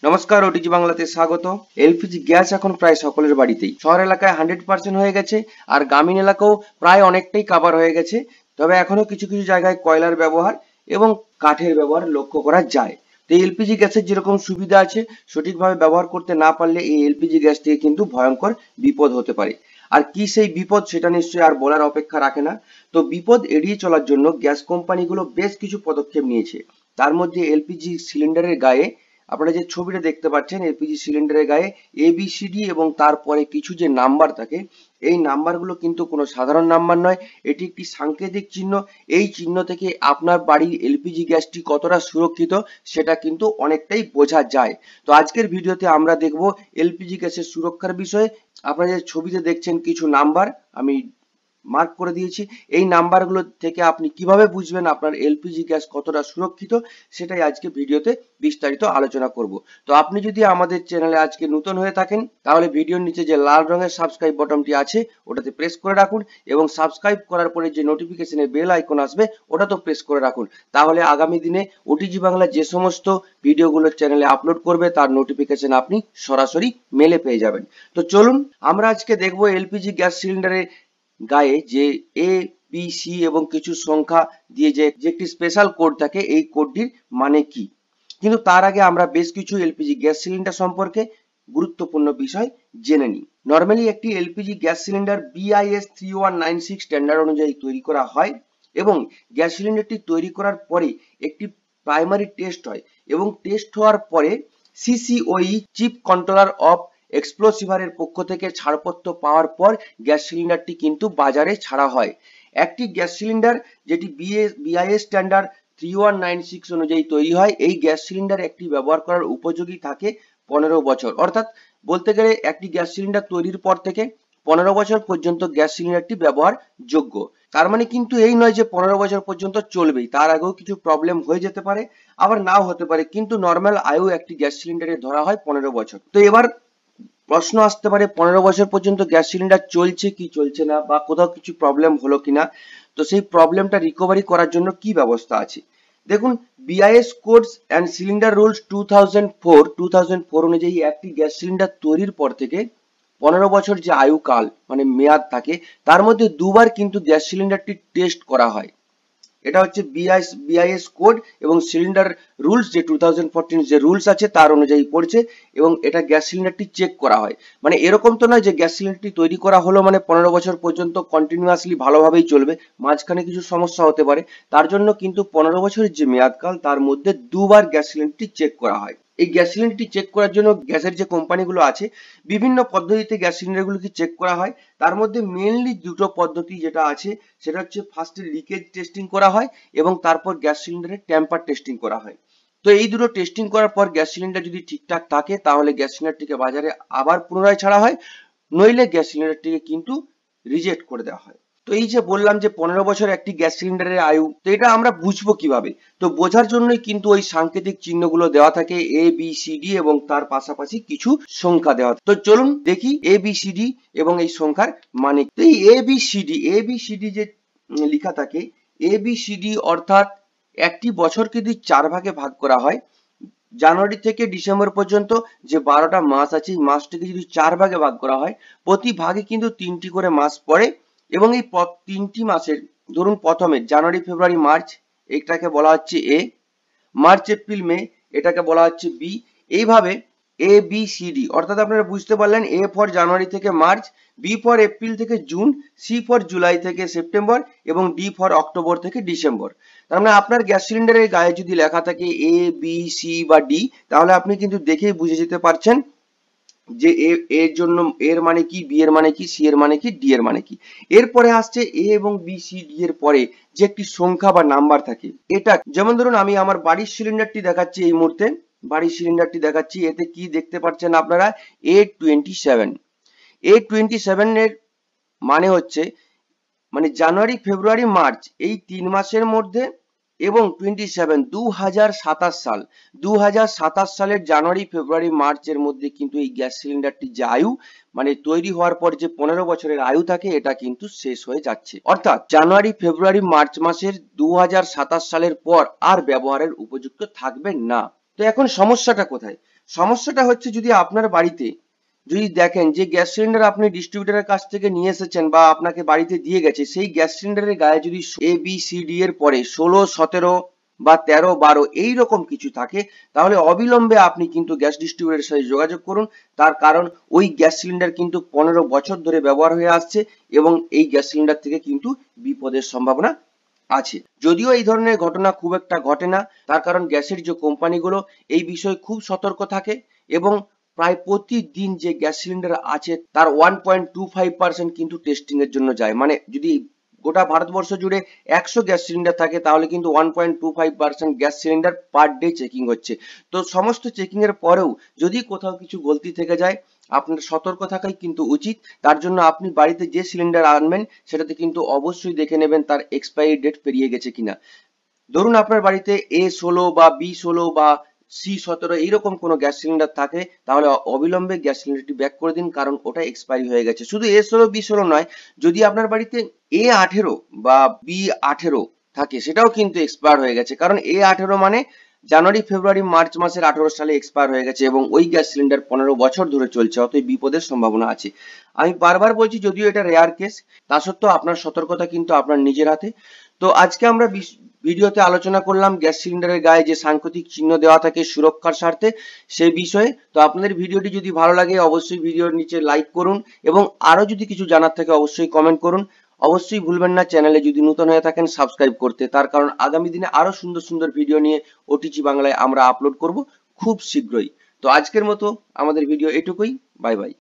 নমস্কার, ওটিজি বাংলাতে স্বাগত। এলপিজি গ্যাস এখন প্রায় সকলের বাড়িতেই, শহর এলাকায় 100% হয়ে গেছে, আর গ্রামীণ এলাকাও প্রায় অনেকটাই কভার হয়ে গেছে। তবে এখনো কিছু কিছু জায়গায় কয়লার ব্যবহার এবং কাঠের ব্যবহার লক্ষ্য করা যায়। তো এলপিজি গ্যাসের যেরকম সুবিধা আছে, সঠিকভাবে ব্যবহার করতে না পারলে এই এলপিজি গ্যাস থেকে কিন্তু ভয়ঙ্কর বিপদ হতে পারে। আর কি সেই বিপদ, সেটা নিশ্চয়ই আর বলার অপেক্ষা রাখে না। তো বিপদ এড়িয়ে চলার জন্য গ্যাস কোম্পানিগুলো বেশ কিছু পদক্ষেপ নিয়েছে। তার মধ্যে এলপিজি সিলিন্ডারের গায়ে আপনারা যে ছবিটা দেখতে পাচ্ছেন, এলপিজি সিলিন্ডারের গায়ে এবিসিডি এবং তারপরে কিছু যে নাম্বার থাকে, এই নাম্বারগুলো কিন্তু কোনো সাধারণ নাম্বার নয়, এটি একটি সাংকেতিক চিহ্ন। এই চিহ্ন থেকে আপনার বাড়ির এলপিজি গ্যাসটি কতটা সুরক্ষিত সেটা কিন্তু অনেকটাই বোঝা যায়। তো আজকের ভিডিওতে আমরা দেখব এলপিজি গ্যাসের সুরক্ষার বিষয়ে। আপনারা যে ছবিতে দেখছেন কিছু নাম্বার আমি মার্ক করে দিয়েছি, এই নাম্বারগুলো থেকে আপনি কিভাবে বুঝবেন আপনার এলপিজি গ্যাস কতটা সুরক্ষিত, সেটাই আজকে ভিডিওতে বিস্তারিত আলোচনা করব। তো আপনি যদি আমাদের চ্যানেলে আজকে নতুন হয়ে থাকেন, তাহলে ভিডিওর নিচে যে লাল রঙের সাবস্ক্রাইব বাটনটি আছে ওটাতে প্রেস করে রাখুন, এবং সাবস্ক্রাইব করার পরে যে নোটিফিকেশনে বেল আইকন আসবে ওটা তো প্রেস করে রাখুন। তাহলে আগামী দিনে ওটিজি বাংলা যে সমস্ত ভিডিওগুলো চ্যানেলে আপলোড করবে তার নোটিফিকেশন আপনি সরাসরি মেলে পেয়ে যাবেন। তো চলুন আমরা আজকে দেখব এলপিজি গ্যাস সিলিন্ডারে গায়ে যে এ বি সি এবং কিছু সংখ্যা দিয়ে যে একটি স্পেশাল কোড থাকে, এই কোডটির মানে কি। কিন্তু তার আগে আমরা বেশ কিছু এলপিজি গ্যাস সিলিন্ডার সম্পর্কে গুরুত্বপূর্ণ বিষয় জেনে নিই। নর্মালি একটি LPG gas cylinder BIS 3196 standard অনুযায়ী তৈরি করা হয়, এবং গ্যাস সিলিন্ডারটি তৈরি করার পরে একটি প্রাইমারি টেস্ট হয়, এবং টেস্ট হওয়ার পরে CCOE চিফ কন্ট্রোলার অফ এক্সপ্লোসিভারের পক্ষ থেকে ছাড়পত্র পাওয়ার পর গ্যাস সিলিন্ডারটি কিন্তু বাজারে ছাড়া হয়। একটি গ্যাস সিলিন্ডার যেটি BIS স্ট্যান্ডার্ড 3196 অনুযায়ী তৈরি হয়, এই গ্যাস সিলিন্ডার একটি ব্যবহার করার উপযোগী থাকে 15 বছর। অর্থাৎ বলতে গেলে একটি গ্যাস সিলিন্ডার তৈরির পর থেকে 15 বছর পর্যন্ত গ্যাস সিলিন্ডারটি ব্যবহার যোগ্য। তার মানে কিন্তু এই নয় যে 15 বছর পর্যন্ত চলবেই, তার আগেও কিছু প্রবলেম হয়ে যেতে পারে, আবার নাও হতে পারে, কিন্তু নর্মাল আয়ু একটি গ্যাস সিলিন্ডারে ধরা হয় 15 বছর। তো এবার প্রশ্ন আসতে পারে 15 বছর পর্যন্ত গ্যাস সিলিন্ডার চলছে কি চলছে না, বা কোথাও কিছু প্রবলেম হলো কিনা। তো সেই প্রবলেমটা রিকভারি করার জন্য কি ব্যবস্থা আছে দেখুন। BIS codes and cylinder rules 2004 অনুযায়ী একটি গ্যাস সিলিন্ডার তৈরির পর থেকে 15 বছর যে আয়ুকাল মানে মেয়াদ থাকে, তার মধ্যে দুবার কিন্তু গ্যাস সিলিন্ডারটি টেস্ট করা হয়। এটা হচ্ছে BIS কোড এবং সিলিন্ডার রুলস যে 2014 যে রুলস আছে তার অনুযায়ী পড়ছে, এবং এটা গ্যাস সিলিন্ডারটি চেক করা হয়। মানে এরকম তো নয় যে গ্যাস সিলিন্ডারটি তৈরি করা হলো মানে 15 বছর পর্যন্ত কন্টিনিউয়াসলি ভালোভাবেই চলবে, মাঝখানে কিছু সমস্যা হতে পারে। তার জন্য কিন্তু 15 বছরের যে মেয়াদকাল তার মধ্যে দুবার গ্যাস সিলিন্ডারটি চেক করা হয়। এই গ্যাস সিলিন্ডারটি চেক করার জন্য গ্যাসের যে কোম্পানিগুলো আছে, বিভিন্ন পদ্ধতিতে গ্যাস সিলিন্ডারগুলোকে চেক করা হয়। তার মধ্যে মেইনলি দুটো পদ্ধতি যেটা আছে, সেটা হচ্ছে ফার্স্টে লিকেজ টেস্টিং করা হয়, এবং তারপর গ্যাস সিলিন্ডারের টেম্পার টেস্টিং করা হয়। তো এই দুটো টেস্টিং করার পর গ্যাস সিলিন্ডার যদি ঠিকঠাক থাকে, তাহলে গ্যাস সিলিন্ডারটিকে বাজারে আবার পুনরায় ছাড়া হয়, নইলে গ্যাস সিলিন্ডারটিকে কিন্তু রিজেক্ট করে দেওয়া হয়। তো এই যে বললাম যে 15 বছর একটি গ্যাস সিলিন্ডারের আয়ু, তো এটা আমরা বুঝবো কিভাবে? তো বোঝার জন্যই কিন্তু ওই সাংকেতিক চিহ্নগুলো দেওয়া থাকে ABCD, এবং তার পাশাপাশি কিছু সংখ্যা দেওয়া। তো চলুন দেখি ABCD এবং এই সংখ্যার মানে। তো এই ABCD যে লেখা থাকে, ABCD অর্থাৎ একটি বছরকে যদি 4 ভাগে ভাগ করা হয়, জানুয়ারি থেকে ডিসেম্বর পর্যন্ত যে 12টা মাস আছে, এই মাসটাকে যদি 4 ভাগে ভাগ করা হয়, প্রতি ভাগে কিন্তু 3টি করে মাস পড়ে, এবং এই 3টি মাসের ধরুন প্রথমে জানুয়ারি ফেব্রুয়ারি মার্চ, এটাকে বলা হচ্ছে A, মার্চ এপ্রিল মে এটাকে বলা হচ্ছে B। এইভাবে ABCD অর্থাৎ আপনারা বুঝতে পারলেন, A ফর জানুয়ারি থেকে মার্চ, B ফর এপ্রিল থেকে জুন, C ফর জুলাই থেকে সেপ্টেম্বর, এবং D ফর অক্টোবর থেকে ডিসেম্বর। তার মানে আপনার গ্যাস সিলিন্ডারের গায়ে যদি লেখা থাকে ABC বা D, তাহলে আপনি কিন্তু দেখেই বুঝে যেতে পারছেন যে এর জন্য এর মানে কি, বি এর মানে কি, সি এর মানে কি, ডি এর মানে কি। এরপরে আসছে এ এবং বি সি ডি এর পরে যে একটি সংখ্যা বা নাম্বার থাকে, এটা যেমন ধরুন আমি আমার বাড়ির সিলিন্ডারটি দেখাচ্ছি, এই মুহূর্তে বাড়ির সিলিন্ডারটি দেখাচ্ছি, এতে কি দেখতে পাচ্ছেন আপনারা, A27। A27 এর মানে হচ্ছে মানে জানুয়ারি ফেব্রুয়ারি মার্চ এই 3 মাসের মধ্যে, এবং 27 2027 সাল, 2027 সালের জানুয়ারি ফেব্রুয়ারি মার্চের মধ্যে কিন্তু এই গ্যাস সিলিন্ডারটি যে আয়ু মানে তৈরি হওয়ার পর যে 15 বছরের আয়ু থাকে, এটা কিন্তু শেষ হয়ে যাচ্ছে। অর্থাৎ জানুয়ারি ফেব্রুয়ারি মার্চ মাসের 2027 সালের পর আর ব্যবহারের উপযুক্ত থাকবে না। তো এখন সমস্যাটা কোথায়? সমস্যাটা হচ্ছে যদি আপনার বাড়িতে যদি দেখেন যে গ্যাস সিলিন্ডার আপনি ডিস্ট্রিবিউটরের কাছ থেকে নিয়ে এসেছেন বা আপনাকে বাড়িতে দিয়ে গেছে, সেই গ্যাস সিলিন্ডারের গায়ে যদি ABCD এর পরে 16, 17 বা 13, 12 এইরকম কিছু থাকে, তাহলে অবিলম্বে আপনি কিন্তু গ্যাস ডিস্ট্রিবিউটরের সাথে যোগাযোগ করুন। তার কারণ ওই গ্যাস সিলিন্ডার কিন্তু 15 বছর ধরে ব্যবহার হয়ে আসছে এবং এই গ্যাস সিলিন্ডার থেকে কিন্তু বিপদের সম্ভাবনা আছে। যদিও এই ধরনের ঘটনা খুব একটা ঘটে না, তার কারণ গ্যাসের যে কোম্পানিগুলো এই বিষয়ে খুব সতর্ক থাকে এবং প্রায় প্রতিদিন যে গ্যাস সিলিন্ডার আছে তার 1.25% কিন্তু টেস্টিং এর জন্য যায়। মানে যদি গোটা ভারতবর্ষ জুড়ে 100 গ্যাস সিলিন্ডার থাকে তাহলে কিন্তু 1.25% gas cylinder per day checking হচ্ছে। তো সমস্ত চেকিং এর পরেও যদি কোথাও কিছু গলতি থেকে যায়, আপনার সতর্ক থাকাই কিন্তু উচিত। তার জন্য আপনি বাড়িতে যে সিলিন্ডার আনবেন সেটাতে কিন্তু অবশ্যই দেখে নেবেন তার এক্সপায়ারি ডেট পেরিয়ে গেছে কিনা। ধরুন আপনার বাড়িতে A16 বা B16 বা C17 এইরকম কোনো গ্যাস সিলিন্ডার থাকে, তাহলে অবিলম্বে গ্যাস সিলিন্ডারটি ব্যাক করে দিন, কারণ ওটা এক্সপায়ারি হয়ে গেছে। শুধু A16 B16 নয়, যদি আপনার বাড়িতে A18 বা B18 থাকে সেটাও কিন্তু এক্সপায়ার হয়ে গেছে, কারণ A18 মানে জানুয়ারি, ফেব্রুয়ারি, মার্চ মাসের 18 সালে এক্সপায়ার হয়ে গেছে এবং ওই গ্যাস সিলিন্ডার 15 বছর ধরে চলছে, অতএব বিপদের সম্ভাবনা আছে। আমি বারবার বলছি, যদিও এটা রেয়ার কেস, তা সত্ত্বেও আপনার সতর্কতা কিন্তু আপনার নিজের হাতে। তো আজকে আমরা ভিডিওতে আলোচনা করলাম গ্যাস সিলিন্ডারের গায়ে যে সাংকেতিক চিহ্ন দেওয়া থাকে সুরক্ষার স্বার্থে সেই বিষয়ে। তো আপনাদের ভিডিওটি যদি ভালো লাগে অবশ্যই ভিডিওর নিচে লাইক করুন এবং আরো যদি কিছু জানার থাকে অবশ্যই কমেন্ট করুন। অবশ্যই ভুলবেন না চ্যানেলে যদি নতুন হয়ে থাকেন সাবস্ক্রাইব করতে, তার কারণ আগামী দিনে আরো সুন্দর সুন্দর ভিডিও নিয়ে OTG বাংলায় আমরা আপলোড করব খুব শীঘ্রই। তো আজকের মতো আমাদের ভিডিও এটুকুই। Bye bye.